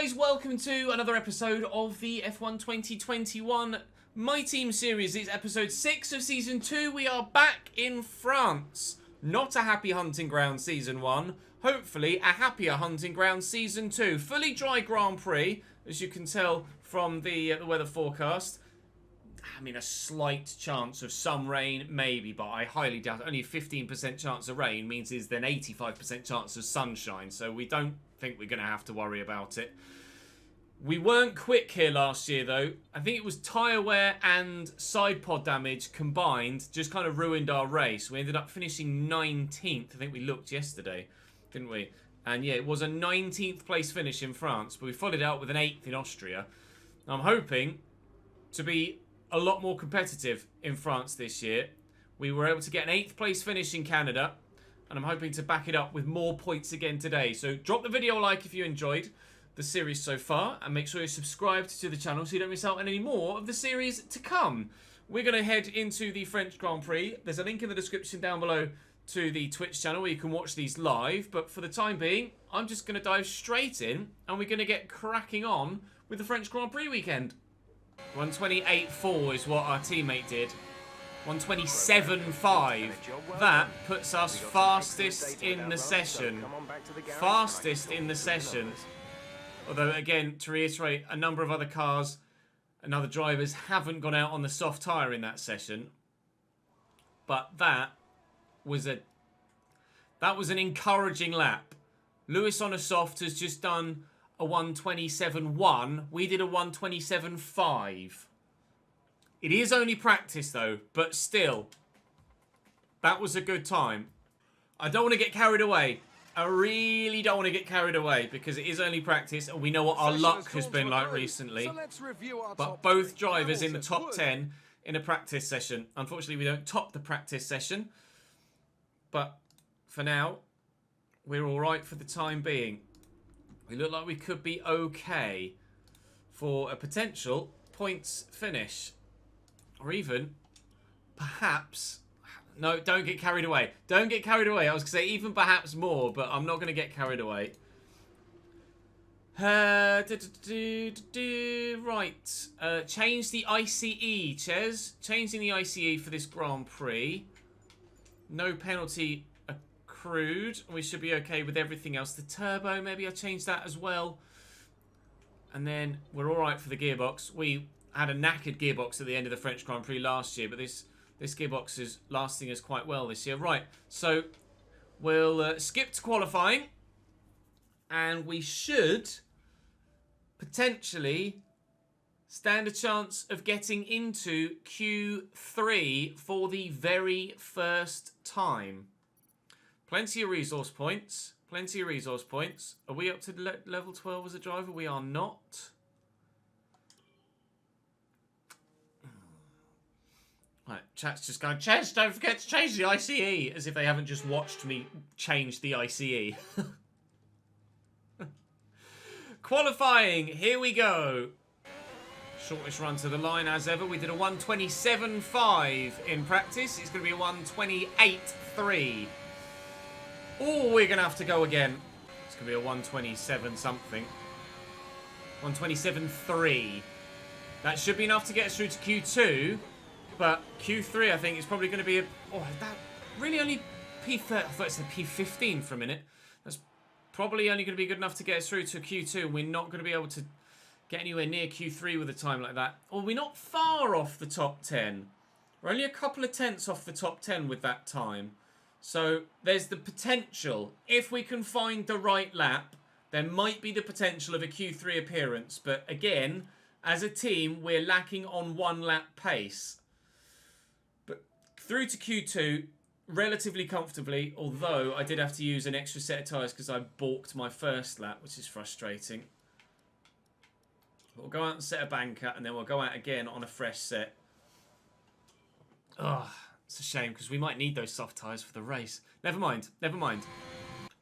guys, welcome to another episode of the F1 2021 My Team series. It's episode 6 of season 2. We are back in France. Not a happy hunting ground season 1. Hopefully a happier hunting ground season 2. Fully dry Grand Prix, as you can tell from the weather forecast. I mean, a slight chance of some rain, maybe, but I highly doubt it. Only a 15% chance of rain means there's an 85% chance of sunshine, so we don't think we're going to have to worry about it. We weren't quick here last year, though. I think it was tyre wear and side pod damage combined just kind of ruined our race. We ended up finishing 19th. I think we looked yesterday, didn't we? And yeah, it was a 19th place finish in France, but we followed it out with an 8th in Austria. I'm hoping to be a lot more competitive in France this year. We were able to get an 8th place finish in Canada, and I'm hoping to back it up with more points again today. So drop the video a like if you enjoyed the series so far, and make sure you're subscribed to the channel so you don't miss out on any more of the series to come. We're going to head into the French Grand Prix. There's a link in the description down below to the Twitch channel where you can watch these live, but for the time being, I'm just going to dive straight in, and we're going to get cracking on with the French Grand Prix weekend. 128.4 is what our teammate did. 127.5. That puts us fastest in the session. Fastest in the session. Although, again, to reiterate, a number of other cars and other drivers haven't gone out on the soft tyre in that session. But that was an encouraging lap. Lewis on a soft has just done a 127.1. We did a 127.5. It is only practice, though, but still, that was a good time. I don't want to get carried away. I really don't want to get carried away because it is only practice, and we know what our luck has been like recently. But both drivers in the top 10 in a practice session. Unfortunately, we don't top the practice session. But for now, we're all right for the time being. We look like we could be okay for a potential points finish. Or even, perhaps... No, don't get carried away. Don't get carried away. I was going to say even perhaps more, but I'm not going to get carried away. Right. Change the ICE, Ches. Changing the ICE for this Grand Prix. No penalty accrued. We should be okay with everything else. The turbo, maybe I'll change that as well. And then we're all right for the gearbox. We had a knackered gearbox at the end of the French Grand Prix last year, but this gearbox is lasting us quite well this year. Right, so we'll skip to qualifying, and we should potentially stand a chance of getting into Q3 for the very first time. Plenty of resource points. Plenty of resource points. Are we up to level 12 as a driver? We are not. Right, chat's just going, Ches, don't forget to change the ICE, as if they haven't just watched me change the ICE. Qualifying, here we go. Shortest run to the line as ever. We did a 127.5 in practice. It's going to be a 128.3. Oh, we're going to have to go again. It's going to be a 127 something. 127.3. That should be enough to get us through to Q2. But Q3, I think, is probably going to be a... Oh, that really only P30... I thought it said P15 for a minute. That's probably only going to be good enough to get us through to Q2. And we're not going to be able to get anywhere near Q3 with a time like that. Or we're not far off the top 10. We're only a couple of tenths off the top 10 with that time. So there's the potential. If we can find the right lap, there might be the potential of a Q3 appearance. But again, as a team, we're lacking on one lap pace. Through to Q2, relatively comfortably, although I did have to use an extra set of tyres because I balked my first lap, which is frustrating. We'll go out and set a banker, and then we'll go out again on a fresh set. Oh, it's a shame, because we might need those soft tyres for the race. Never mind, never mind.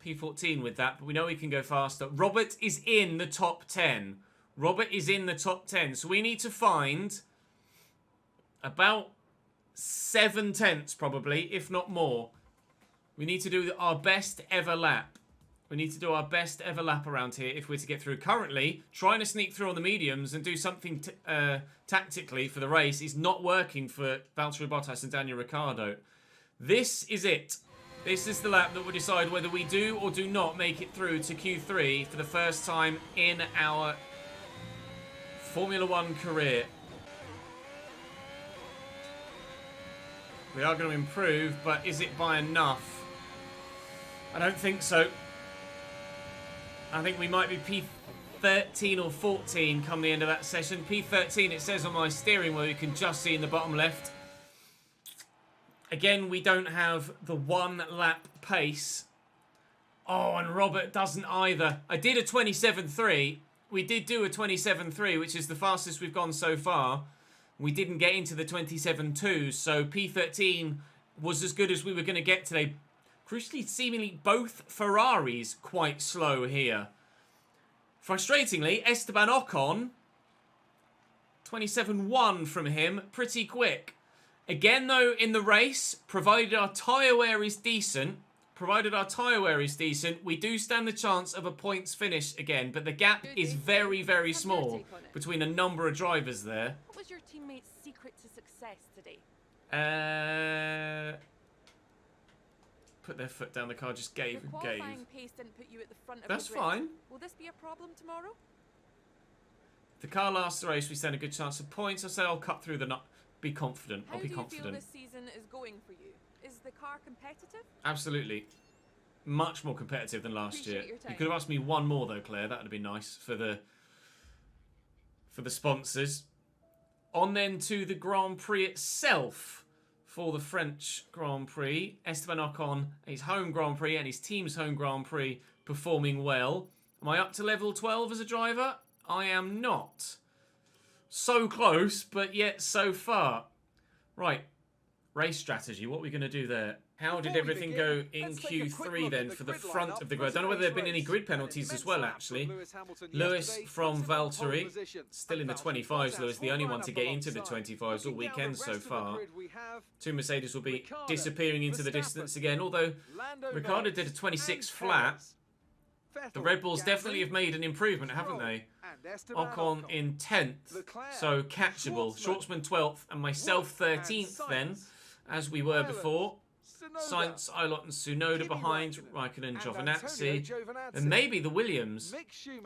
P14 with that, but we know we can go faster. Robert is in the top 10. Robert is in the top 10, so we need to find about 7 tenths probably, if not more. We need to do our best ever lap. We need to do our best ever lap around here if we're to get through. Currently, trying to sneak through on the mediums and do something tactically for the race is not working for Valtteri Bottas and Daniel Ricciardo. This is it. This is the lap that will decide whether we do or do not make it through to Q3 for the first time in our Formula 1 career. We are going to improve, but is it by enough? I don't think so. I think we might be P13 or 14 come the end of that session. P13, it says on my steering wheel, you can just see in the bottom left. Again, we don't have the 1 lap pace. Oh, and Robert doesn't either. I did a 27.3. We did do a 27.3, which is the fastest we've gone so far. We didn't get into the 27.2, so P13 was as good as we were going to get today. Crucially, seemingly both Ferraris quite slow here. Frustratingly, Esteban Ocon, 27.1 from him, pretty quick. Again, though, in the race, provided our tyre wear is decent, we do stand the chance of a points finish again, but the gap is very, very small between a number of drivers there. What was your teammate's secret to success today? Put their foot down, the car just gave and gave. Pace didn't put you at the front of That's the race. fine. Will this be a problem tomorrow? If the car lasts the race, we stand a good chance of points. I say I'll cut through the nut. Be confident. I'll be confident. How do you feel this season is going for you? Is the car competitive? Absolutely. Much more competitive than last year. You could have asked me one more though, Claire. That would have been nice for the sponsors. On then to the Grand Prix itself. For the French Grand Prix, Esteban Ocon, his home Grand Prix and his team's home Grand Prix performing well. Am I up to level 12 as a driver? I am not. So close, but yet so far. Right, race strategy. What are we going to do there? How did everything go in Q3 then for the front of the grid? I don't know whether there have been any grid penalties as well, actually. Lewis from Valtteri, still in the 25s. Lewis, the only one to get into the 25s all weekend so far. 2 Mercedes will be disappearing into the distance again, although Ricciardo did a 26 flat. The Red Bulls definitely have made an improvement, haven't they? Ocon in 10th, so catchable. Schwartzman 12th and myself 13th then, as we were before. Sainz, Ilott and Tsunoda behind, Raikkonen and Giovinazzi. And maybe the Williams,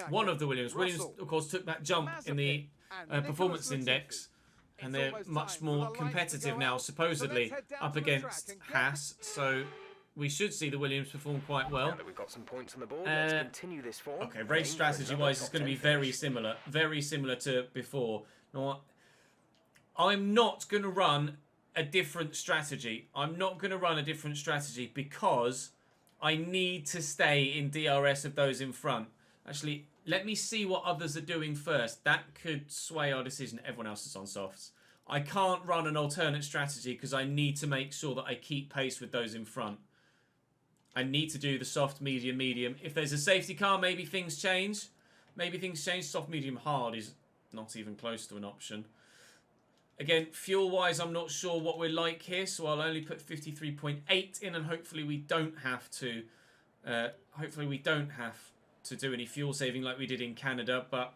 one of the Williams. Williams, of course, took that jump in the performance index. And they're much more competitive now, supposedly, up against Haas. So we should see the Williams perform quite well. We've got some points on the board. Let's continue this form. Okay, race strategy-wise, it's going to be very similar to before. Now, I'm not going to run a different strategy. I'm not going to run a different strategy because I need to stay in DRS of those in front. Actually, let me see what others are doing first. That could sway our decision. Everyone else is on softs. I can't run an alternate strategy because I need to make sure that I keep pace with those in front. I need to do the soft, medium, medium. If there's a safety car, maybe things change. Maybe things change. Soft, medium, hard is not even close to an option. Again, fuel-wise, I'm not sure what we're like here, so I'll only put 53.8 in, and hopefully we don't have to. Do any fuel saving like we did in Canada, but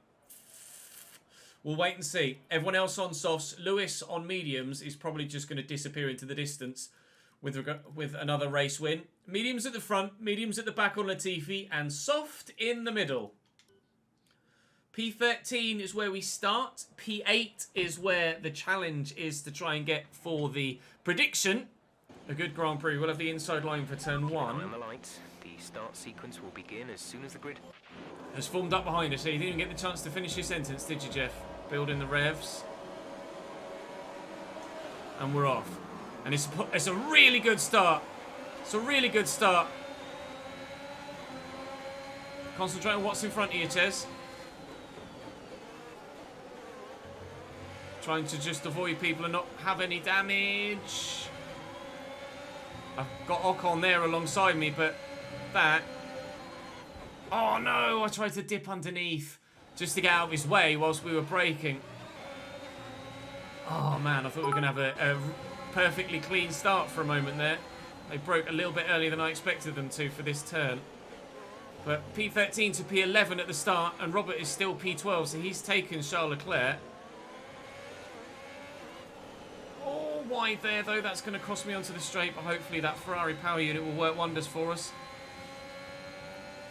we'll wait and see. Everyone else on softs. Lewis on mediums is probably just going to disappear into the distance with another race win. Mediums at the front, mediums at the back on Latifi, and soft in the middle. P13 is where we start. P8 is where the challenge is to try and get for the prediction. A good Grand Prix. We'll have the inside line for turn 1. On the lights. The start sequence will begin as soon as the grid has formed up behind us. So you didn't even get the chance to finish your sentence, did you, Jeff? Building the revs. And we're off. And it's a really good start. It's a really good start. Concentrate on what's in front of you, Ches. Trying to just avoid people and not have any damage. I've got Ocon there alongside me, but that... Oh no, I tried to dip underneath just to get out of his way whilst we were braking. Oh man, I thought we were going to have a perfectly clean start for a moment there. They broke a little bit earlier than I expected them to for this turn. But P13 to P11 at the start, and Robert is still P12, so he's taken Charles Leclerc. Oh, wide there, though. That's going to cost me onto the straight, but hopefully that Ferrari power unit will work wonders for us.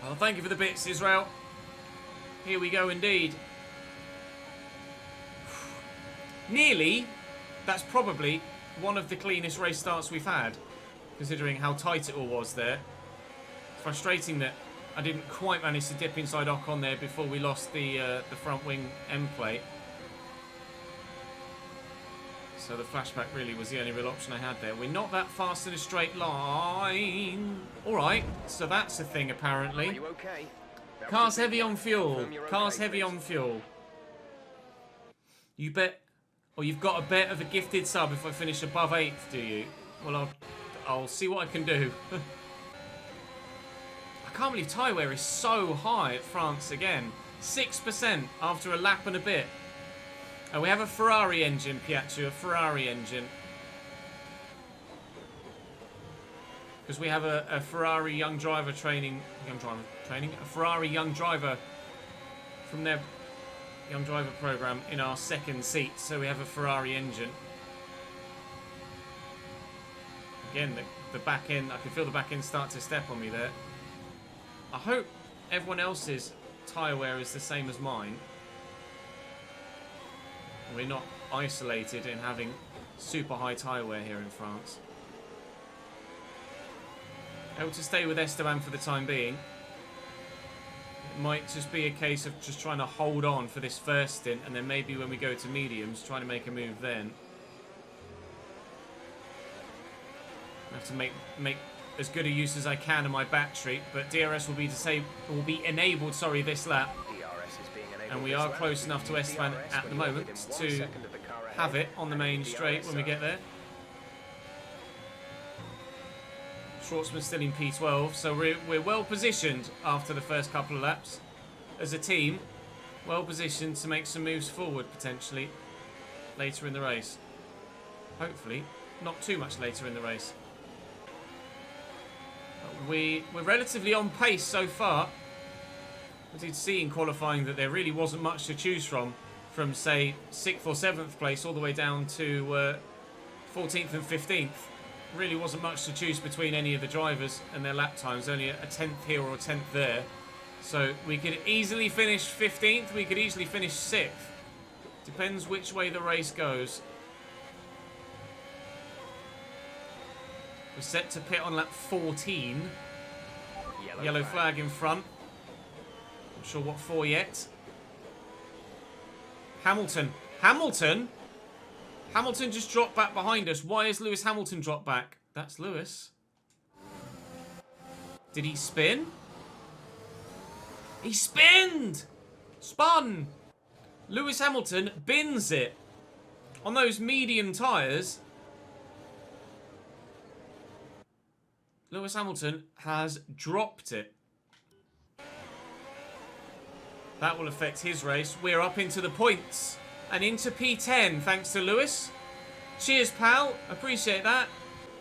Well, thank you for the bits, Israel. Here we go, indeed. Nearly, that's probably one of the cleanest race starts we've had, considering how tight it all was there. It's frustrating that I didn't quite manage to dip inside Ocon there before we lost the front wing end plate. So the flashback really was the only real option I had there. We're not that fast in a straight line. All right, so that's a thing apparently. Are you okay? Car's heavy on fuel. Car's heavy on fuel. You bet, or you've got a bet of a gifted sub if I finish above 8th, do you? Well, I'll see what I can do. I can't believe tyre wear is so high at France again. 6% after a lap and a bit. And we have a Ferrari engine, Piaggio, a Ferrari engine. Because we have a Ferrari young driver training, a Ferrari young driver from their young driver program in our second seat. So we have a Ferrari engine. Again, the back end, I can feel the back end start to step on me there. I hope everyone else's tyre wear is the same as mine. We're not isolated in having super high tyre wear here in France. Able to stay with Esteban for the time being. It might just be a case of just trying to hold on for this first stint, and then maybe when we go to mediums, trying to make a move then. I have to make as good a use as I can of my battery, but DRS will be enabled this lap. And we are close enough to Esteban at the moment to have it on the main straight when we get there. Schwartzman's still in P12, so we're well positioned after the first couple of laps. As a team, well positioned to make some moves forward potentially later in the race. Hopefully, not too much later in the race. We're relatively on pace so far. I did see in qualifying that there really wasn't much to choose from say 6th or 7th place all the way down to 14th and 15th. Really wasn't much to choose between any of the drivers and their lap times, only a 10th here or a 10th there. So we could easily finish 15th, we could easily finish 6th. Depends which way the race goes. We're set to pit on lap 14. Yellow flag in front. Not sure what for yet. Hamilton. Hamilton just dropped back behind us. Why has Lewis Hamilton dropped back? That's Lewis. Did he spin? He spinned! Spun! Lewis Hamilton bins it. On those medium tyres, Lewis Hamilton has dropped it. That will affect his race. We're up into the points and into P10 thanks to Lewis. Cheers, pal. Appreciate that.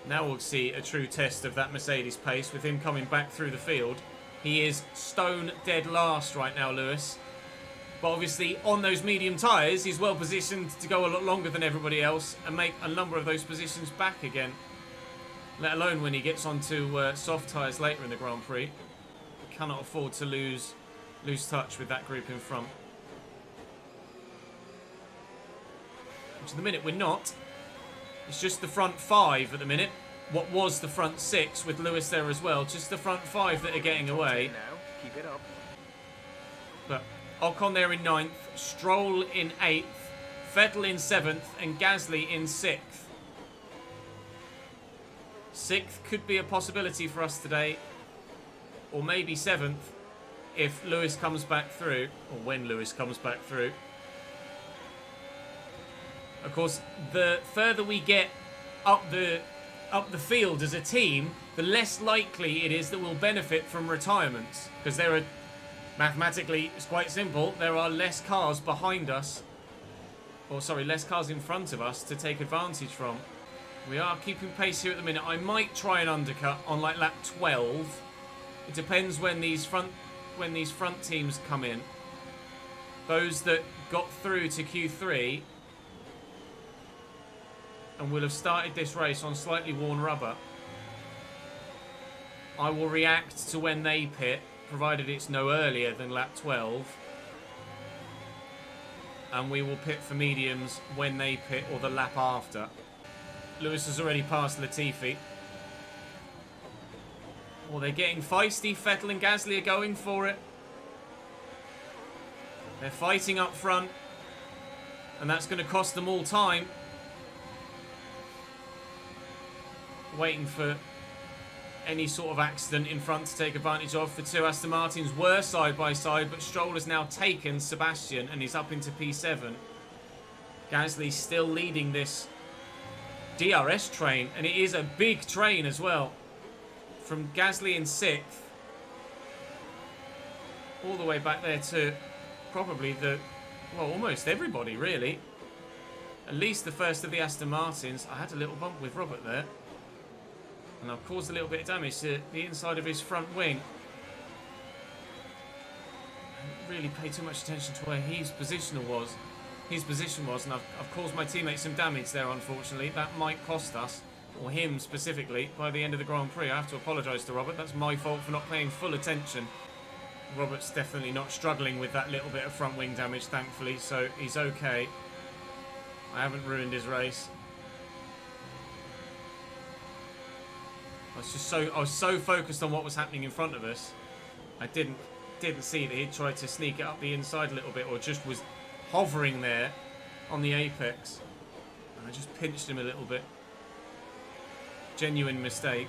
Now we'll see a true test of that Mercedes pace with him coming back through the field. He is stone dead last right now, Lewis. But obviously on those medium tyres, he's well positioned to go a lot longer than everybody else and make a number of those positions back again. Let alone when he gets onto soft tyres later in the Grand Prix. We cannot afford to lose touch with that group in front. Which at the minute we're not. It's just the front 5 at the minute. What was the front 6 with Lewis there as well. Just the front 5 that are getting away. Keep it up. But Ocon there in 9th. Stroll in 8th. Vettel in 7th. And Gasly in 6th. 6th could be a possibility for us today. Or maybe 7th. If Lewis comes back through. Or when Lewis comes back through. Of course, the further we get up the field as a team, the less likely it is that we'll benefit from retirements. Because there are, mathematically, it's quite simple, there are less cars behind us. Or sorry, less cars in front of us to take advantage from. We are keeping pace here at the minute. I might try an undercut on like lap 12. It depends when these front teams come in. Those that got through to Q3 and will have started this race on slightly worn rubber, I will react to when they pit, provided it's no earlier than lap 12. And we will pit for mediums when they pit or the lap after. Lewis has already passed Latifi. Oh, they're getting feisty. Vettel and Gasly are going for it. They're fighting up front. And that's going to cost them all time. Waiting for any sort of accident in front to take advantage of. For two Aston Martins were side by side, but Stroll has now taken Sebastian and is up into P7. Gasly still leading this DRS train, and it is a big train as well. From Gasly in 6th all the way back there to probably almost everybody really. At least the first of the Aston Martins. I had a little bump with Robert there. And I've caused a little bit of damage to the inside of his front wing. I didn't really pay too much attention to where his position was, and I've caused my teammates some damage there, unfortunately. That might cost us, or him specifically, by the end of the Grand Prix. I have to apologise to Robert. That's my fault for not paying full attention. Robert's definitely not struggling with that little bit of front wing damage, thankfully, so he's okay. I haven't ruined his race. I was so focused on what was happening in front of us, I didn't see that he'd tried to sneak it up the inside a little bit, or just was hovering there on the apex, and I just pinched him a little bit. Genuine mistake.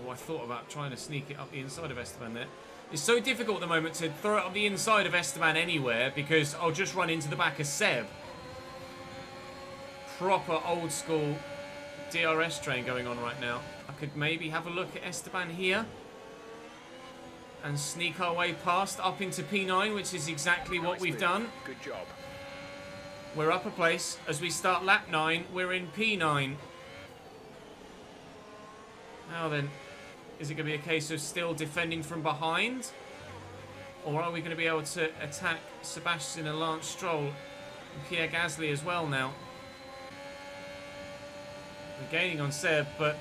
Oh, I thought about trying to sneak it up the inside of Esteban there. It's so difficult at the moment to throw it up the inside of Esteban anywhere, because I'll just run into the back of Seb. Proper old school DRS train going on right now. I could maybe have a look at Esteban here and sneak our way past up into P9, which is exactly what we've done. Good job. We're up a place. As we start lap 9, we're in P9. Now then, is it going to be a case of still defending from behind? Or are we going to be able to attack Sebastian and Lance Stroll and Pierre Gasly as well now? We're gaining on Seb, but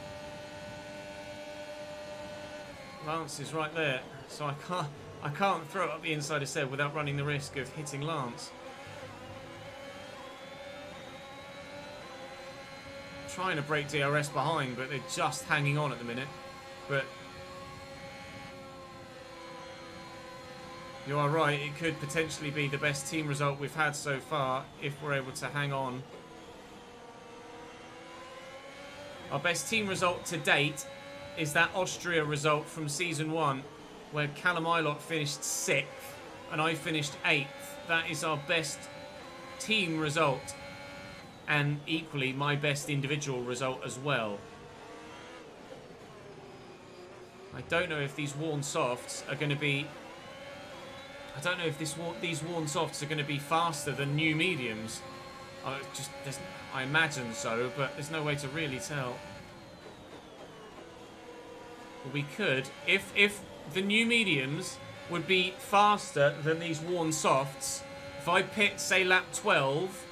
Lance is right there. So I can't throw it up the inside of Seb without running the risk of hitting Lance. Trying to break DRS behind, but they're just hanging on at the minute. But you are right, it could potentially be the best team result we've had so far if we're able to hang on. Our best team result to date is that Austria result from Season 1, where Callum Ilott finished 6th and I finished 8th. That is our best team result, and equally my best individual result as well. I don't know if these worn softs are going to be... I don't know if these worn softs are going to be faster than new mediums. I imagine so, but there's no way to really tell. But we could, if the new mediums would be faster than these worn softs, if I pit, say, lap 12,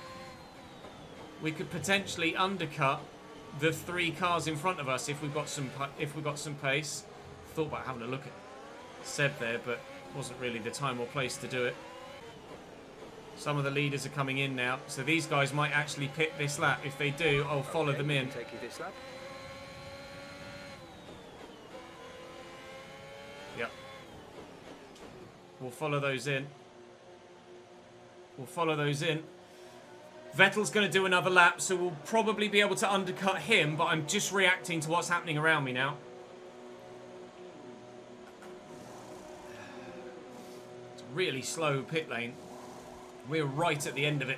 we could potentially undercut the 3 cars in front of us if we've got some pace. Thought about having a look at Seb there, but wasn't really the time or place to do it. Some of the leaders are coming in now, so these guys might actually pit this lap. If they do, I'll follow them in. Take you this lap. Yep. We'll follow those in. Vettel's going to do another lap, so we'll probably be able to undercut him, but I'm just reacting to what's happening around me now. It's a really slow pit lane. We're right at the end of it.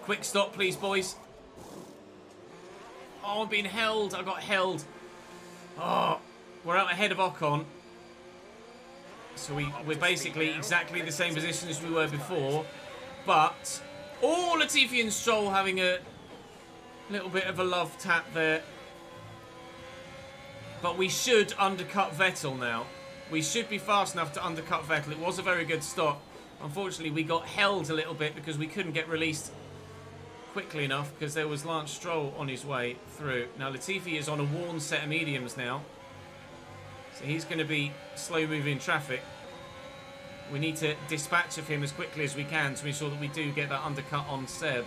Quick stop, please, boys. Oh, I'm being held. I got held. Oh, we're out ahead of Ocon. So we're basically exactly the same position as we were before. But, oh, Latifi and Stroll having a little bit of a love tap there. But we should undercut Vettel now. We should be fast enough to undercut Vettel. It was a very good stop. Unfortunately, we got held a little bit because we couldn't get released quickly enough because there was Lance Stroll on his way through. Now, Latifi is on a worn set of mediums now. So he's going to be slow-moving traffic. We need to dispatch of him as quickly as we can to ensure that we do get that undercut on Seb.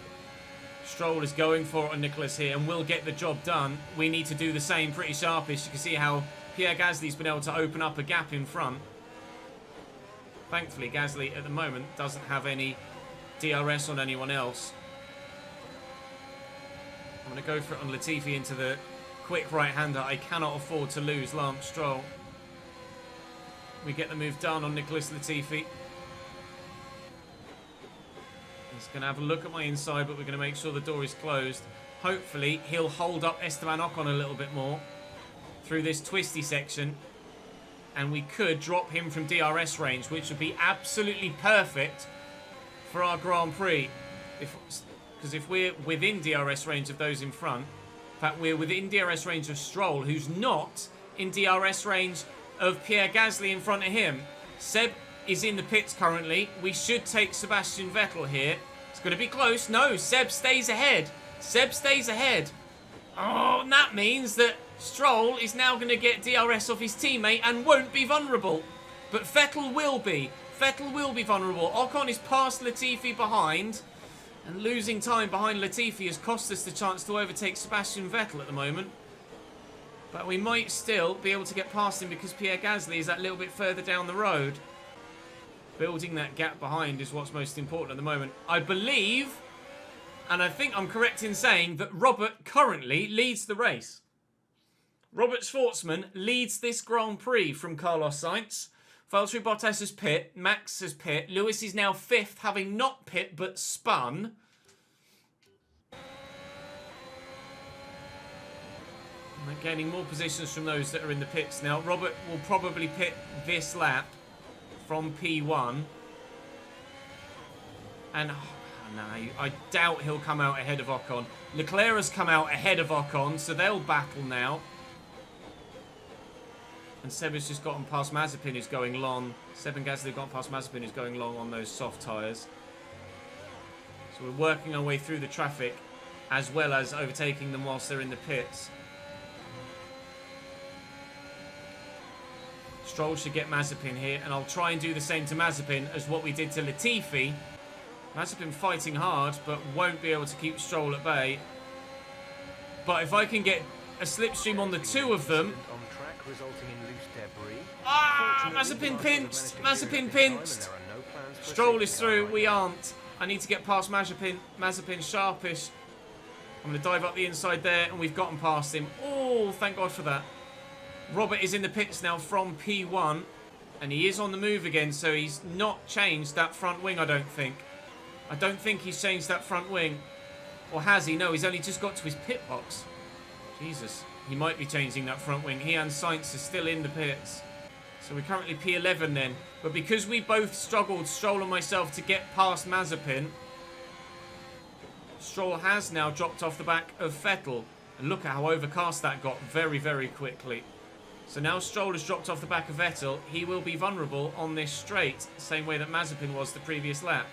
Stroll is going for it on Nicholas here and will get the job done. We need to do the same pretty sharpish. You can see how Pierre Gasly's been able to open up a gap in front. Thankfully, Gasly at the moment doesn't have any DRS on anyone else. I'm going to go for it on Latifi into the quick right-hander. I cannot afford to lose Lance Stroll. We get the move done on Nicholas Latifi. He's going to have a look at my inside, but we're going to make sure the door is closed. Hopefully, he'll hold up Esteban Ocon a little bit more through this twisty section. And we could drop him from DRS range, which would be absolutely perfect for our Grand Prix. Because if we're within DRS range of those in front, in fact, we're within DRS range of Stroll, who's not in DRS range of Pierre Gasly in front of him. Seb is in the pits currently. We should take Sebastian Vettel here. It's going to be close. No, Seb stays ahead. Seb stays ahead. Oh, and that means that Stroll is now going to get DRS off his teammate and won't be vulnerable. But Vettel will be. Vettel will be vulnerable. Ocon is past Latifi behind. And losing time behind Latifi has cost us the chance to overtake Sebastian Vettel at the moment. But we might still be able to get past him because Pierre Gasly is that little bit further down the road. Building that gap behind is what's most important at the moment. I believe, and I think I'm correct in saying, that Robert currently leads the race. Robert Schwartzman leads this Grand Prix from Carlos Sainz. Valtteri Bottas has pit. Max has pit. Lewis is now 5th, having not pit but spun. And they're gaining more positions from those that are in the pits now. Robert will probably pit this lap from P1. And no, I doubt he'll come out ahead of Ocon. Leclerc has come out ahead of Ocon, so they'll battle now. And Seb has just gotten past Mazepin, who's going long. Seb and Gasly have gotten past Mazepin, who's going long on those soft tyres. So we're working our way through the traffic, as well as overtaking them whilst they're in the pits. Stroll should get Mazepin here, and I'll try and do the same to Mazepin as what we did to Latifi. Mazepin fighting hard, but won't be able to keep Stroll at bay. But if I can get a slipstream on the two of them... Ah! Mazepin pinched! Mazepin pinched! Stroll is through, we aren't. I need to get past Mazepin. Mazepin sharpish. I'm going to dive up the inside there, and we've gotten past him. Oh, thank God for that. Robert is in the pits now from P1, and he is on the move again, so he's not changed that front wing, I don't think. I don't think he's changed that front wing. Or has he? No, he's only just got to his pit box. Jesus. He might be changing that front wing. He and Sainz are still in the pits. So we're currently P11 then. But because we both struggled, Stroll and myself, to get past Mazepin, Stroll has now dropped off the back of Vettel. And look at how overcast that got very, very quickly. So now Stroll has dropped off the back of Vettel. He will be vulnerable on this straight, same way that Mazepin was the previous lap.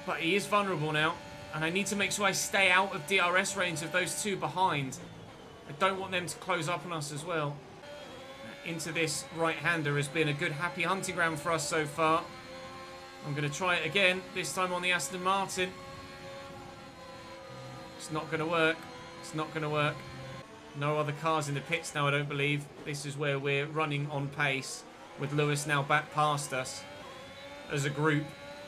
But he is vulnerable now, and I need to make sure I stay out of DRS range of those two behind. I don't want them to close up on us as well. Into this right-hander has been a good happy hunting ground for us so far. I'm going to try it again, this time on the Aston Martin. It's not going to work. It's not going to work. No other cars in the pits now, I don't believe. This is where we're running on pace, with Lewis now back past us as a group.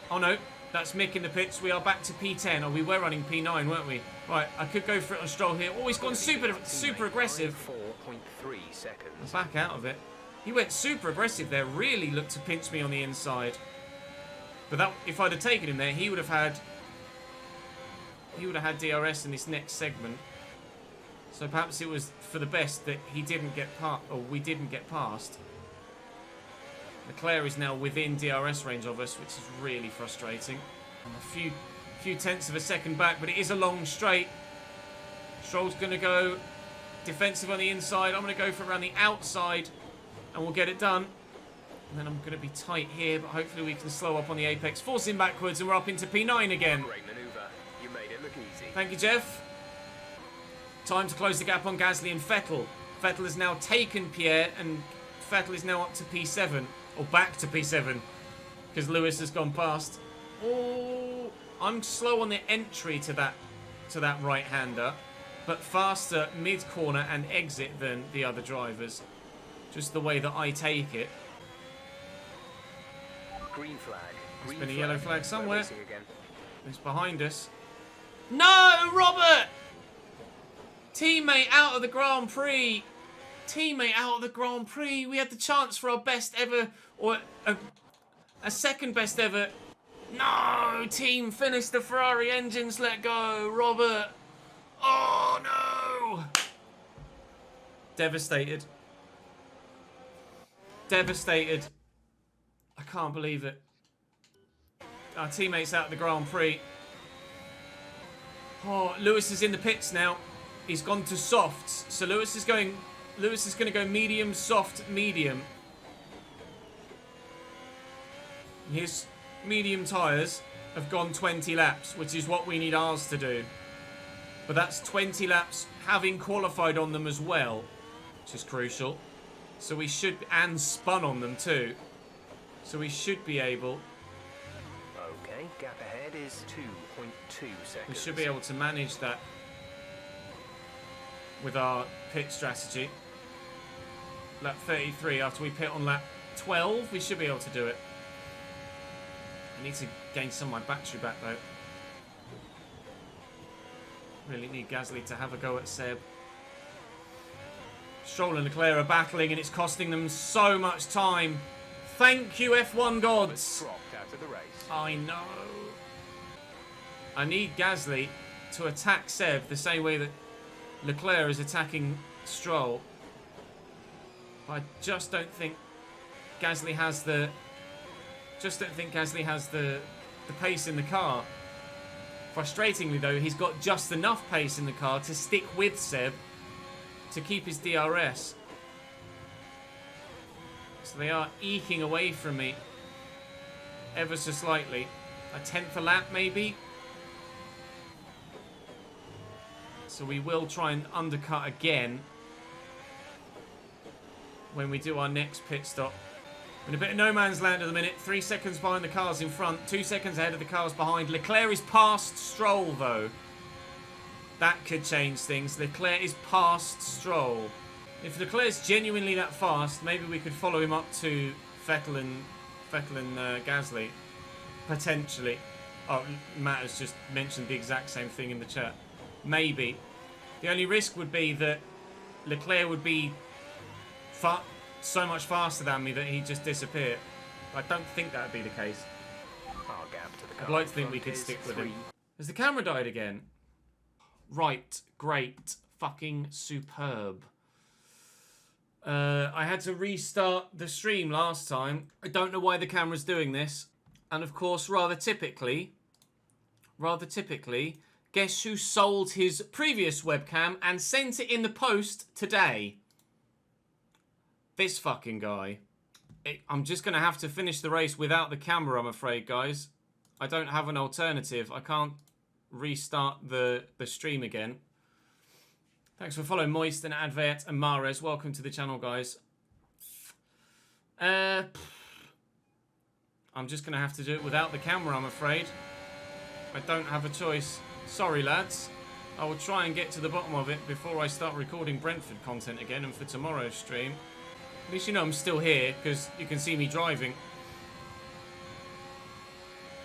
Oh no, that's Mick in the pits. We are back to P10. Oh, we were running P9, weren't we? Right, I could go for it on Stroll here. Oh, he's gone super aggressive. 4.3 seconds. I'm back out of it. He went super aggressive there. Really looked to pinch me on the inside. But that, if I'd have taken him there, he would have had DRS in this next segment. So perhaps it was for the best that he didn't get past, or we didn't get past. Leclerc is now within DRS range of us, which is really frustrating. A few tenths of a second back, but it is a long straight. Stroll's going to go defensive on the inside. I'm going to go for around the outside, and we'll get it done. And then I'm going to be tight here, but hopefully we can slow up on the apex. Force him backwards, and we're up into P9 again. Great maneuver. You made it look easy. Thank you, Jeff. Time to close the gap on Gasly and Vettel. Vettel has now taken Pierre, and Vettel is now up to P7. Or back to P7, because Lewis has gone past. Oh, I'm slow on the entry to that right-hander, but faster mid-corner and exit than the other drivers. Just the way that I take it. Green flag. There's been a yellow flag somewhere. Again. It's behind us. No, Robert! Teammate out of the Grand Prix. Teammate out of the Grand Prix. We had the chance for our best ever, or a second best ever. No, team, finish the Ferrari engines. Let go, Robert. Oh no! Devastated. Devastated. I can't believe it. Our teammates out of the Grand Prix. Oh, Lewis is in the pits now. He's gone to softs. So Lewis is going to go medium, soft, medium. His medium tyres have gone 20 laps, which is what we need ours to do. But that's 20 laps having qualified on them as well, which is crucial. So we should, and spun on them too. So we should be able... Okay, gap ahead is 2.2 seconds. We should be able to manage that with our pit strategy. Lap 33, after we pit on lap 12, we should be able to do it. I need to gain some of my battery back though. Really need Gasly to have a go at Seb. Stroll and Leclerc are battling and it's costing them so much time. Thank you, F1 gods. Dropped out of the race. I know. I need Gasly to attack Seb the same way that Leclerc is attacking Stroll. I just don't think Gasly has the... the pace in the car. Frustratingly though, he's got just enough pace in the car to stick with Seb to keep his DRS. So they are eking away from me ever so slightly. A tenth a lap maybe. So we will try and undercut again when we do our next pit stop. In a bit of no man's land at the minute. 3 seconds behind the cars in front. 2 seconds ahead of the cars behind. Leclerc is past Stroll, though. That could change things. Leclerc is past Stroll. If Leclerc's genuinely that fast, maybe we could follow him up to Vettel and Gasly. Potentially. Oh, Matt has just mentioned the exact same thing in the chat. Maybe. The only risk would be that Leclerc would be so much faster than me that he'd just disappear. I don't think that would be the case. Our gap to the car I'd like to in think we front could is stick with 3. him. Has the camera died again? Right. Great. Fucking superb. I had to restart the stream last time. I don't know why the camera's doing this. And of course, rather typically, guess who sold his previous webcam and sent it in the post today? This fucking guy. I'm just going to have to finish the race without the camera, I'm afraid, guys. I don't have an alternative. I can't restart the stream again. Thanks for following Moist and Advet and Mares. Welcome to the channel, guys. I'm just going to have to do it without the camera, I'm afraid. I don't have a choice. Sorry, lads. I will try and get to the bottom of it before I start recording Brentford content again and for tomorrow's stream. At least you know I'm still here, because you can see me driving.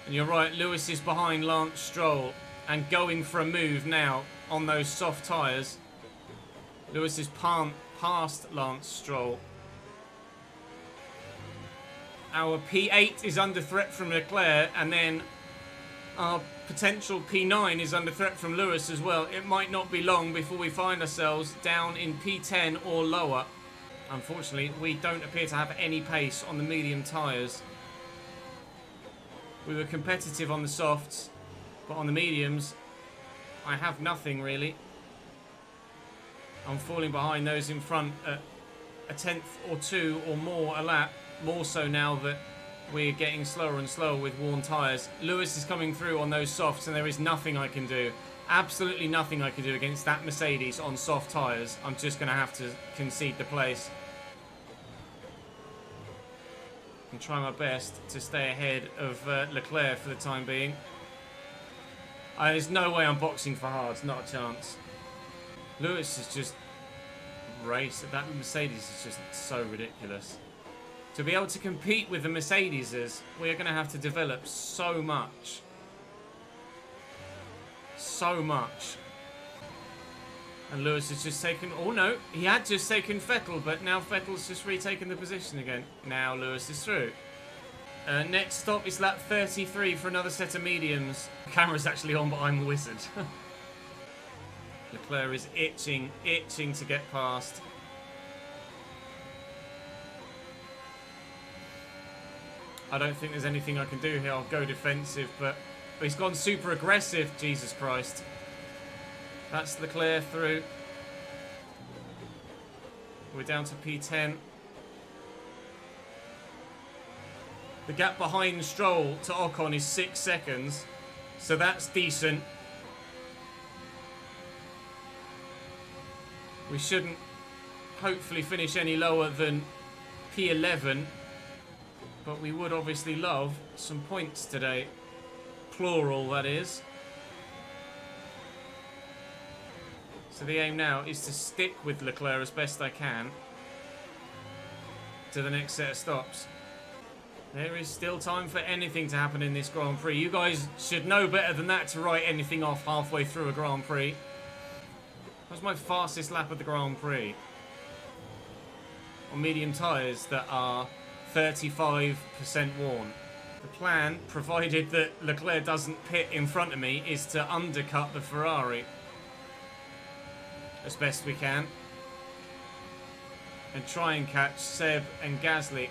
And you're right, Lewis is behind Lance Stroll and going for a move now on those soft tyres. Lewis is past Lance Stroll. Our P8 is under threat from Leclerc, and then our potential P9 is under threat from Lewis as well. It might not be long before we find ourselves down in P10 or lower. Unfortunately, we don't appear to have any pace on the medium tyres. We were competitive on the softs, but on the mediums, I have nothing really. I'm falling behind those in front at a tenth or two or more a lap, more so now that we're getting slower and slower with worn tyres. Lewis is coming through on those softs and there is nothing I can do. Absolutely nothing I can do against that Mercedes on soft tyres. I'm just going to have to concede the place. And try my best to stay ahead of Leclerc for the time being. There's no way I'm boxing for hards, not a chance. Lewis is just race. That Mercedes is just so ridiculous. To be able to compete with the Mercedeses, we're going to have to develop so much. So much. And Lewis has just taken... Oh no, he had just taken Vettel, but now Vettel's just retaken the position again. Now Lewis is through. Next stop is lap 33 for another set of mediums. The camera's actually on, but I'm a wizard. Leclerc is itching to get past. I don't think there's anything I can do here. I'll go defensive, but he's gone super aggressive. Jesus Christ. That's Leclerc through. We're down to P10. The gap behind Stroll to Ocon is 6 seconds, so that's decent. We shouldn't hopefully finish any lower than P11, but we would obviously love some points today. Plural, that is. So the aim now is to stick with Leclerc as best I can to the next set of stops. There is still time for anything to happen in this Grand Prix. You guys should know better than that to write anything off halfway through a Grand Prix. That was my fastest lap of the Grand Prix. On medium tyres that are 35% worn. The plan, provided that Leclerc doesn't pit in front of me, is to undercut the Ferrari as best we can and try and catch Seb and Gasly.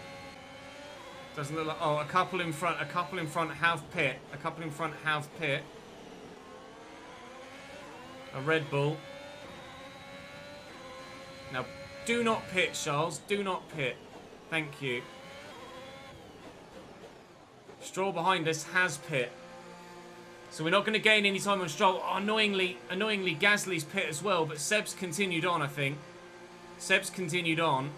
Doesn't look like... Oh, a couple in front have pit. A couple in front have pit. A Red Bull. Now, do not pit, Charles. Do not pit. Thank you. Stroll behind us has pit. So we're not going to gain any time on Stroll. Oh, annoyingly, Gasly's pit as well, but Seb's continued on, I think. Seb's continued on.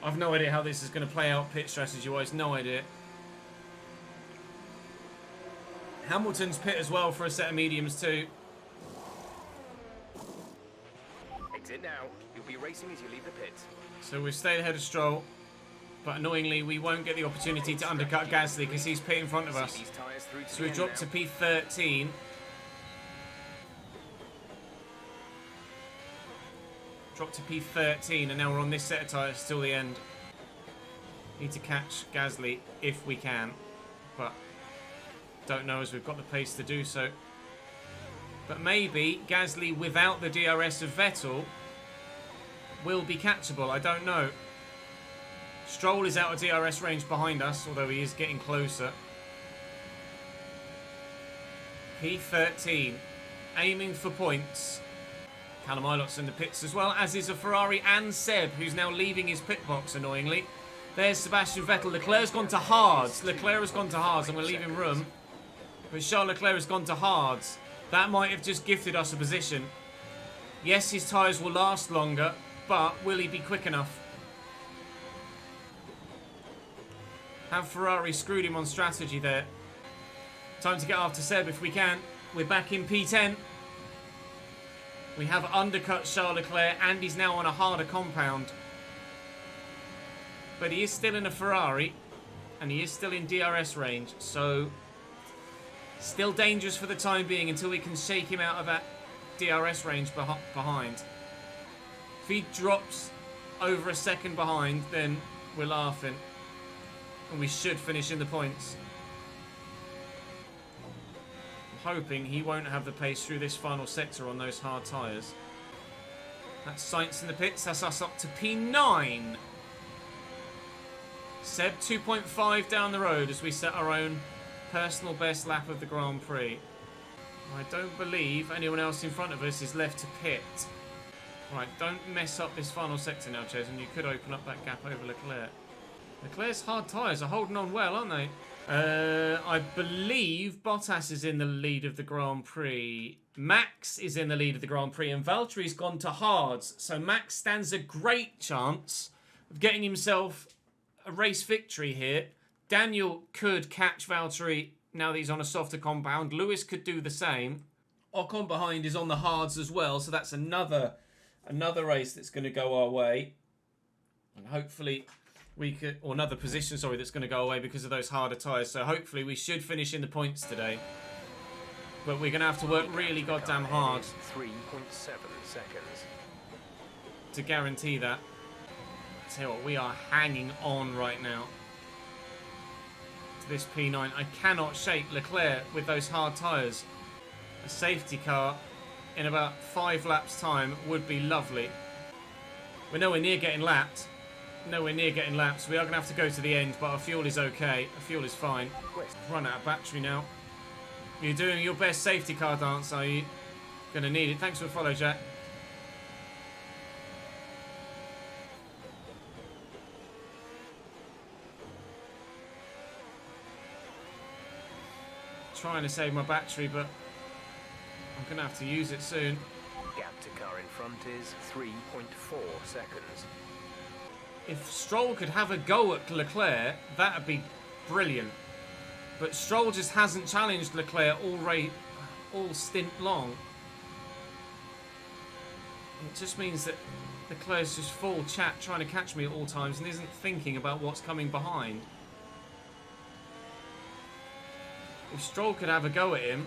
I've no idea how this is going to play out pit strategy-wise. No idea. Hamilton's pit as well for a set of mediums too. Exit now. You'll be racing as you leave the pit. So we've stayed ahead of Stroll. But annoyingly, we won't get the opportunity to undercut Gasly because he's pit in front of us. So we've dropped to P13. Dropped to P13, and now we're on this set of tyres till the end. Need to catch Gasly if we can, but don't know as we've got the pace to do so. But maybe Gasly without the DRS of Vettel will be catchable. I don't know. Stroll is out of DRS range behind us, although he is getting closer. P13, aiming for points. Callum Ilot's in the pits as well, as is a Ferrari and Seb, who's now leaving his pit box, annoyingly. There's Sebastian Vettel. Leclerc's gone to hards. Leclerc has gone to hards, and we're leaving room. But Charles Leclerc has gone to hards. That might have just gifted us a position. Yes, his tyres will last longer, but will he be quick enough? Have Ferrari screwed him on strategy there. Time to get after Seb if we can. We're back in P10. We have undercut Charles Leclerc and he's now on a harder compound. But he is still in a Ferrari and he is still in DRS range, so still dangerous for the time being until we can shake him out of that DRS range behind. If he drops over a second behind, then we're laughing. And we should finish in the points. I'm hoping he won't have the pace through this final sector on those hard tyres. That's Sainz in the pits. That's us up to P9. Seb 2.5 down the road as we set our own personal best lap of the Grand Prix. I don't believe anyone else in front of us is left to pit. Right, don't mess up this final sector now, Ches, and you could open up that gap over Leclerc. Leclerc's hard tyres are holding on well, aren't they? I believe Bottas is in the lead of the Grand Prix. Max is in the lead of the Grand Prix, and Valtteri's gone to hards. So Max stands a great chance of getting himself a race victory here. Daniel could catch Valtteri now that he's on a softer compound. Lewis could do the same. Ocon behind is on the hards as well, so that's another race that's going to go our way. And hopefully we could, or another position, sorry, that's going to go away because of those harder tyres. So hopefully we should finish in the points today. But we're going to have to work really goddamn hard 3.7 seconds. to guarantee that. Tell you what, we are hanging on right now to this P9. I cannot shake Leclerc with those hard tyres. A safety car in about 5 laps time would be lovely. We're nowhere near getting lapped. Nowhere near getting lapped, so we are going to have to go to the end, but our fuel is okay. Our fuel is fine. Run out of battery now. You're doing your best safety car dance, are you? Going to need it. Thanks for the follow, Jack. Trying to save my battery, but I'm going to have to use it soon. Gap to car in front is 3.4 seconds. If Stroll could have a go at Leclerc, that would be brilliant. But Stroll just hasn't challenged Leclerc all stint long. It just means that Leclerc's just full chat trying to catch me at all times and isn't thinking about what's coming behind. If Stroll could have a go at him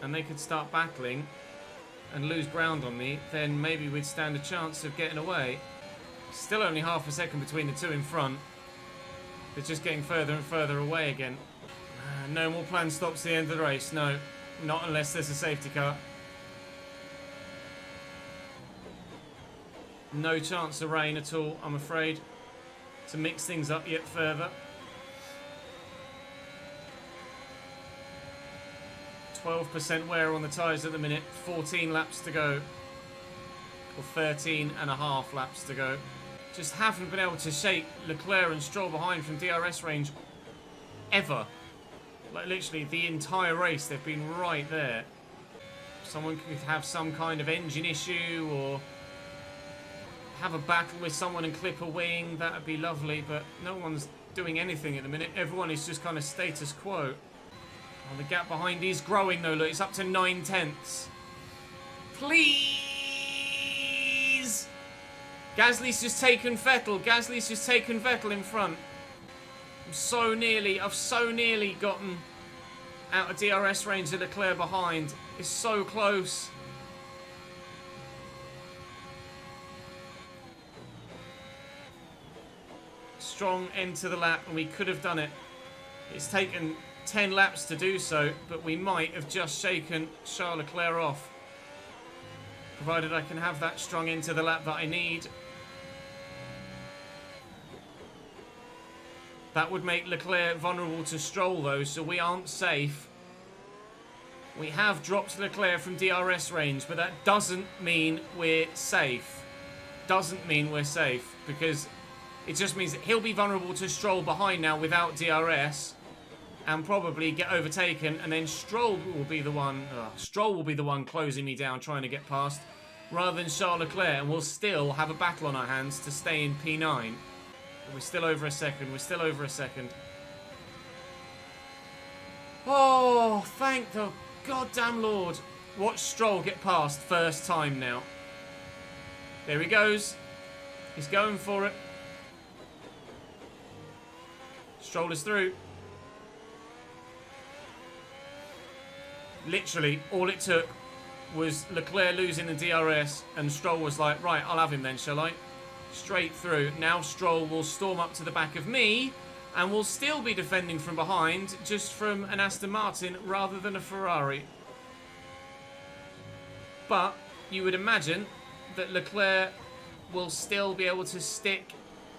and they could start battling and lose ground on me, then maybe we'd stand a chance of getting away. Still only half a second between the two in front. They're just getting further and further away again. No more planned stops at the end of the race. No, not unless there's a safety car. No chance of rain at all, I'm afraid, to mix things up yet further. 12% wear on the tyres at the minute, 14 laps to go, or 13 and a half laps to go. Just haven't been able to shake Leclerc and Stroll behind from DRS range ever. Like literally the entire race, they've been right there. Someone could have some kind of engine issue or have a battle with someone and clip a wing, that would be lovely, but no one's doing anything at the minute. Everyone is just kind of status quo. Oh, the gap behind is growing though, look, it's up to 9/10. Please! Gasly's just taken Vettel. Gasly's just taken Vettel in front. I've so nearly gotten out of DRS range of Leclerc behind. It's so close. Strong end to the lap, and we could have done it. It's taken 10 laps to do so, but we might have just shaken Charles Leclerc off. Provided I can have that strong into the lap that I need. That would make Leclerc vulnerable to Stroll though, so we aren't safe. We have dropped Leclerc from DRS range, but that doesn't mean we're safe. Doesn't mean we're safe, because it just means that he'll be vulnerable to Stroll behind now without DRS. And probably get overtaken, and then Stroll will be the one closing me down, trying to get past, rather than Charles Leclerc, and we'll still have a battle on our hands to stay in P9. But we're still over a second. We're still over a second. Oh, thank the goddamn Lord! Watch Stroll get past first time now. There he goes. He's going for it. Stroll is through. Literally, all it took was Leclerc losing the DRS, and Stroll was like, right, I'll have him then, shall I? Straight through. Now Stroll will storm up to the back of me, and will still be defending from behind, just from an Aston Martin rather than a Ferrari. But you would imagine that Leclerc will still be able to stick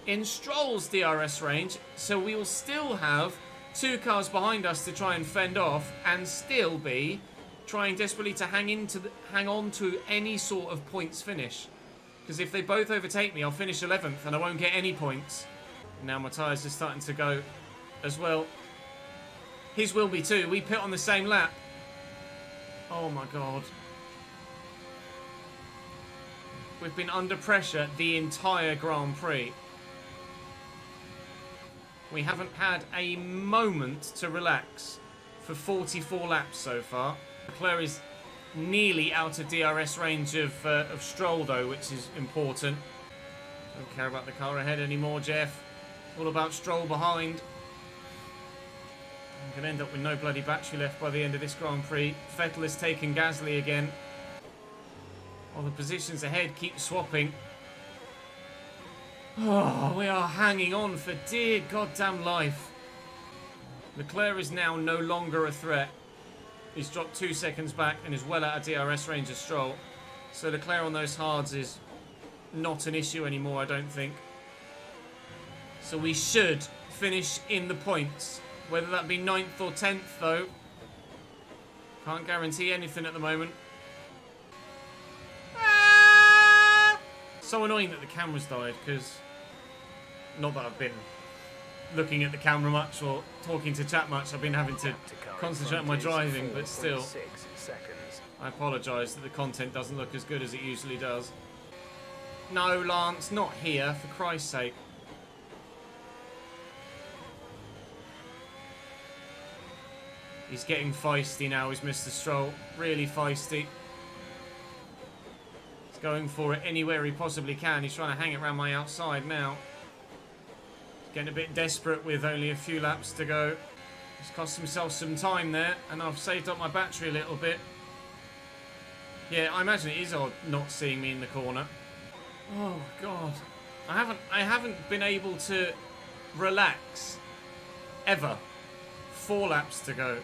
in Stroll's DRS range, so we will still have 2 cars behind us to try and fend off, and still be trying desperately to hang on to any sort of points finish. Because if they both overtake me, I'll finish 11th and I won't get any points. Now my tyres are starting to go as well. His will be too. We pit on the same lap. Oh my god. We've been under pressure the entire Grand Prix. We haven't had a moment to relax for 44 laps so far. Leclerc is nearly out of DRS range of Stroll though, which is important. Don't care about the car ahead anymore, Jeff. All about Stroll behind. I'm going to end up with no bloody battery left by the end of this Grand Prix. Vettel has taken Gasly again. While the positions ahead keep swapping. Oh, we are hanging on for dear goddamn life. Leclerc is now no longer a threat. He's dropped 2 seconds back and is well out of DRS range of Stroll. So Leclerc on those hards is not an issue anymore, I don't think. So we should finish in the points. Whether that be 9th or 10th, though. Can't guarantee anything at the moment. So annoying that the camera's died, because... Not that I've been looking at the camera much or talking to chat much. I've been having to concentrate on my driving, but still. I apologise that the content doesn't look as good as it usually does. No, Lance, not here, for Christ's sake. He's getting feisty now, is Mr. Stroll. Really feisty. He's going for it anywhere he possibly can. He's trying to hang it around my outside now. Getting a bit desperate with only a few laps to go. He's cost himself some time there, and I've saved up my battery a little bit. Yeah, I imagine it is odd not seeing me in the corner. Oh god. I haven't been able to relax ever. 4 laps to go.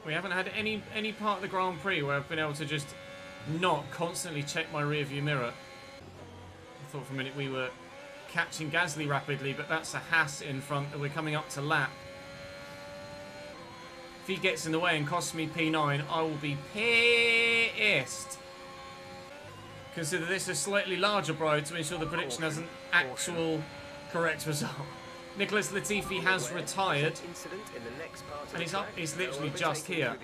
We haven't had any part of the Grand Prix where I've been able to just not constantly check my rearview mirror. I thought for a minute we were catching Gasly rapidly, but that's a Haas in front that we're coming up to lap. If he gets in the way and costs me P9, I will be pissed. Consider this a slightly larger bribe to ensure the prediction has an actual correct result. Nicholas Latifi has retired, and he's literally just here.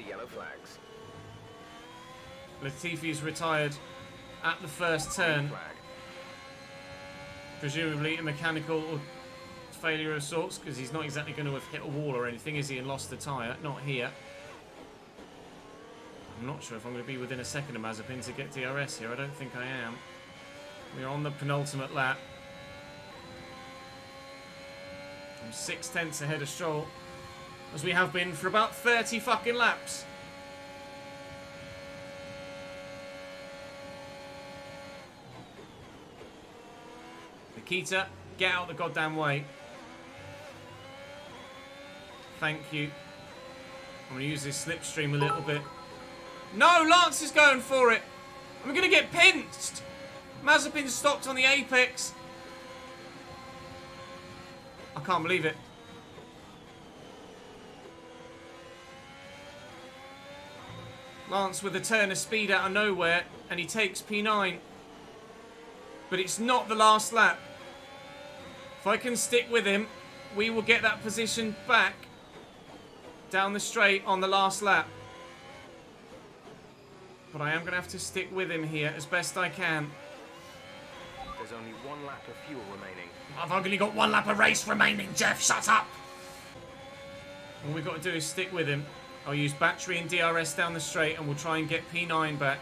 Latifi is retired at the first turn. Presumably a mechanical or failure of sorts, because he's not exactly going to have hit a wall or anything, is he, and lost a tyre? Not here. I'm not sure if I'm going to be within a second of Mazepin to get DRS here. I don't think I am. We're on the penultimate lap. I'm 6/10 ahead of Stroll, as we have been for about 30 fucking laps. Nikita, get out the goddamn way. Thank you. I'm going to use this slipstream a little bit. No, Lance is going for it. I'm going to get pinched. Mazepin stopped on the apex. I can't believe it. Lance with a turn of speed out of nowhere, and he takes P9. But it's not the last lap. If I can stick with him, we will get that position back down the straight on the last lap. But I am going to have to stick with him here as best I can. There's only 1 lap of fuel remaining. I've only got 1 lap of race remaining, Jeff. Shut up! All we've got to do is stick with him. I'll use battery and DRS down the straight, and we'll try and get P9 back.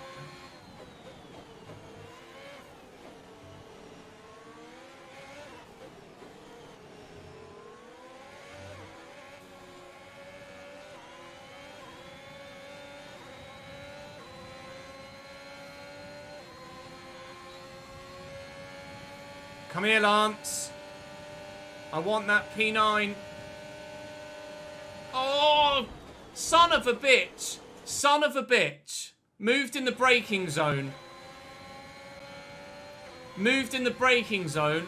Come here, Lance. I want that P9. Oh, son of a bitch. Son of a bitch. Moved in the braking zone. Moved in the braking zone.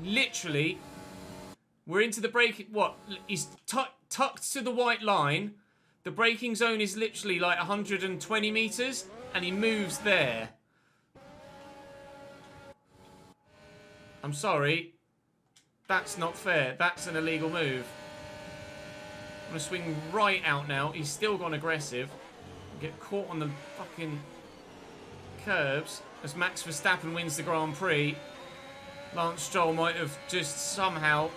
Literally, we're into the break. What? He's tucked to the white line. The braking zone is literally like 120 meters, and he moves there. I'm sorry. That's not fair. That's an illegal move. I'm going to swing right out now. He's still gone aggressive. Get caught on the fucking curbs as Max Verstappen wins the Grand Prix. Lance Stroll might have just somehow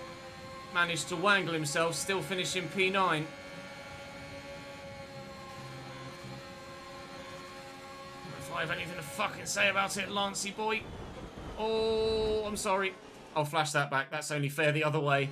managed to wangle himself, still finishing P9. If I have anything to fucking say about it, Lancey boy. Oh, I'm sorry. I'll flash that back. That's only fair the other way.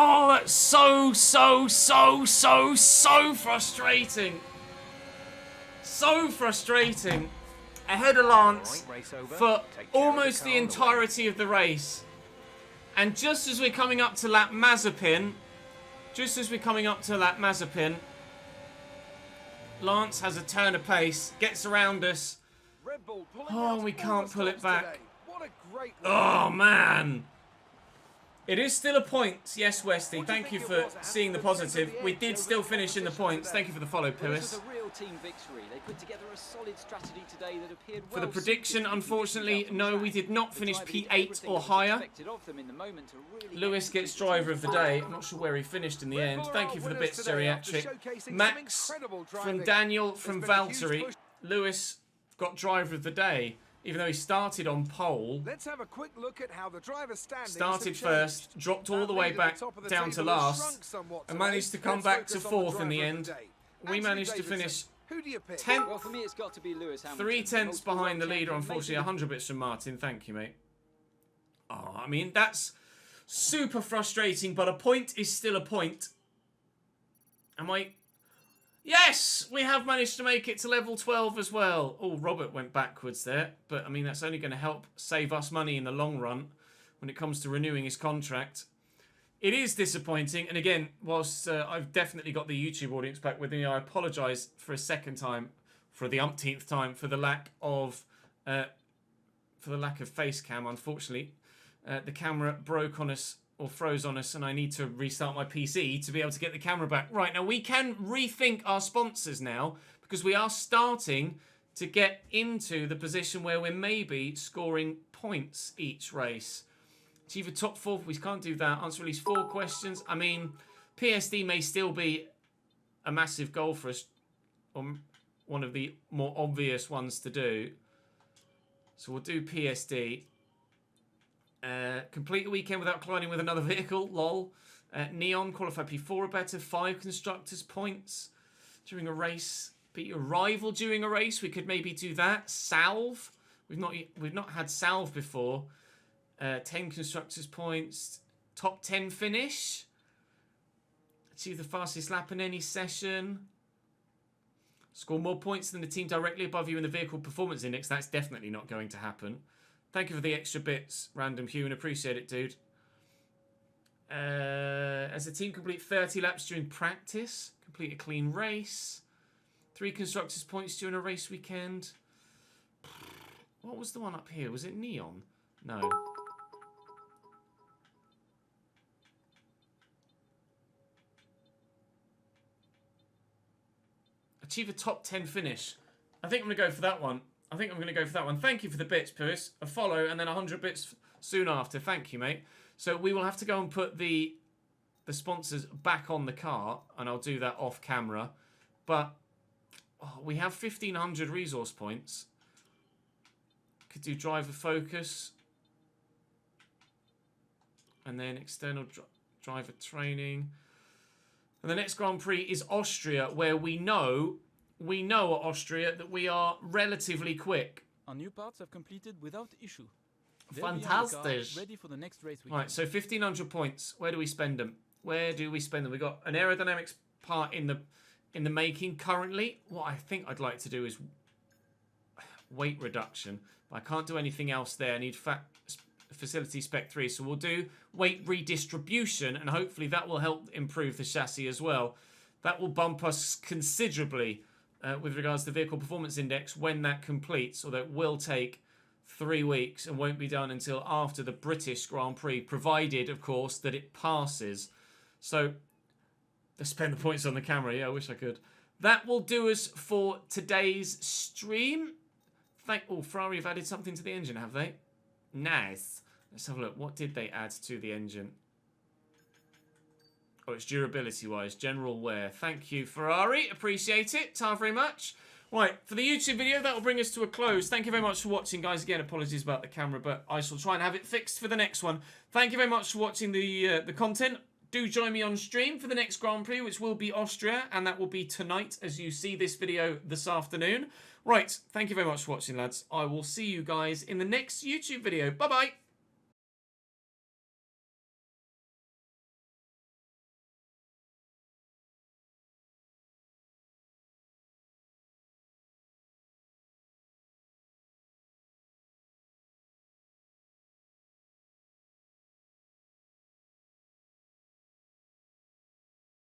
Oh, that's so frustrating. So frustrating. Ahead of Lance for almost the entirety of the race. And just as we're coming up to lap Mazepin, Lance has a turn of pace, gets around us. Oh, we can't pull it back. Oh, man. It is still a point. Yes, Westy. Thank you for seeing the positive. We did still finish in the points. Thank you for the follow, Pyrrhus. For the prediction, unfortunately, no, we did not finish P8 or higher. Lewis gets driver of the day. I'm not sure where he finished in the end. Thank you for the bits, Geriatric. Max from Daniel from Valtteri. Lewis got driver of the day. Even though he started on pole, let's have a quick look at how the driver's standings started first, dropped all the way back down to last, and managed to come back to fourth in the end. We managed to finish 10th, well, for me, it's got to be Lewis Hamilton. 3 tenths behind the leader, unfortunately. 100 bits from Martin. Thank you, mate. Oh, I mean, that's super frustrating, but a point is still a point. Am I... Yes, we have managed to make it to level 12 as well. Oh, Robert went backwards there. But, I mean, that's only going to help save us money in the long run when it comes to renewing his contract. It is disappointing. And again, whilst I've definitely got the YouTube audience back with me, I apologise for a second time, for the umpteenth time, for the lack of face cam. Unfortunately, the camera broke on us or froze on us, and I need to restart my PC to be able to get the camera back. Right, now we can rethink our sponsors now, because we are starting to get into the position where we're maybe scoring points each race. Achieve a top 4, we can't do that. Answer at least 4 questions. I mean, PSD may still be a massive goal for us, or one of the more obvious ones to do. So we'll do PSD. Complete a weekend without colliding with another vehicle, lol. Neon, qualify P4 or better, 5 constructors points during a race. Beat your rival during a race, we could maybe do that. Salve, we've not had Salve before. 10 constructors points. Top 10 finish. Achieve the fastest lap in any session. Score more points than the team directly above you in the vehicle performance index. That's definitely not going to happen. Thank you for the extra bits, Random Human. Appreciate it, dude. As a team, complete 30 laps during practice. Complete a clean race. 3 constructors points during a race weekend. What was the one up here? Was it Neon? No. Achieve a top 10 finish. I think I'm going to go for that one. Thank you for the bits, Purse. A follow and then 100 bits soon after. Thank you, mate. So we will have to go and put the sponsors back on the car, and I'll do that off camera. But we have 1,500 resource points. Could do driver focus. And then external driver training. And the next Grand Prix is Austria, where we know we know at Austria that we are relatively quick. Our new parts have completed without issue. They'll be on the car, Fantastic. ready for the next race weekend. Right, so 1,500 points. Where do we spend them? Where do we spend them? We've got an aerodynamics part in the making currently. What I think I'd like to do is weight reduction. I can't do anything else there. I need facility spec 3, so we'll do weight redistribution, and hopefully that will help improve the chassis as well. That will bump us considerably with regards to the vehicle performance index when that completes, although it will take 3 weeks and won't be done until after the British Grand Prix, provided, of course, that it passes. So, let's spend the points on the camera. Yeah, I wish I could. That will do us for today's stream. Oh, Ferrari have added something to the engine, have they? Nice. Let's have a look. What did they add to the engine? Oh, it's durability-wise. General wear. Thank you, Ferrari. Appreciate it. Ta very much. Right, for the YouTube video, that will bring us to a close. Thank you very much for watching, guys. Again, apologies about the camera, but I shall try and have it fixed for the next one. Thank you very much for watching the content. Do join me on stream for the next Grand Prix, which will be Austria, and that will be tonight as you see this video this afternoon. Right, thank you very much for watching, lads. I will see you guys in the next YouTube video. Bye-bye.